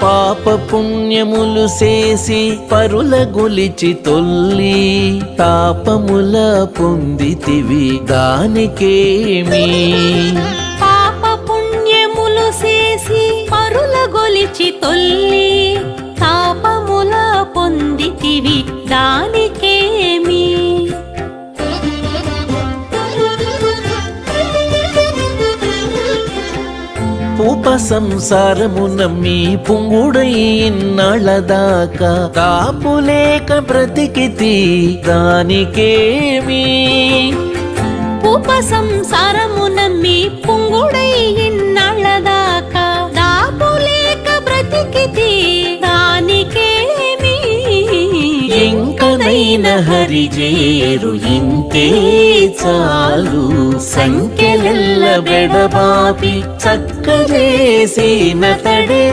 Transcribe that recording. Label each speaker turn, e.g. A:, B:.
A: పాప పుణ్యములు చేసి పరుల గొలిచి తొల్లి తాపముల పొందితివి దానికేమి
B: పాప పుణ్యములు చేసి పరుల గొలిచి తొల్లి తాపముల పొందితివి దానికేమి
A: ఉప సంసారము నమ్మి పుంగుడై ఇన్నాళ్ళదాకా కాపులేక బ్రతికితి దానికేమి
B: ఉప సంసారము నమ్మి పుంగుడై ఇన్నాళ్ళదాకా దాపులేక బ్రతికితి దానికేమి
A: ఇంకనైన హరిజేరు ఇంతే చాలు సంఖ్యలెల్ల బెడబాపి చక్కజేసిన తడే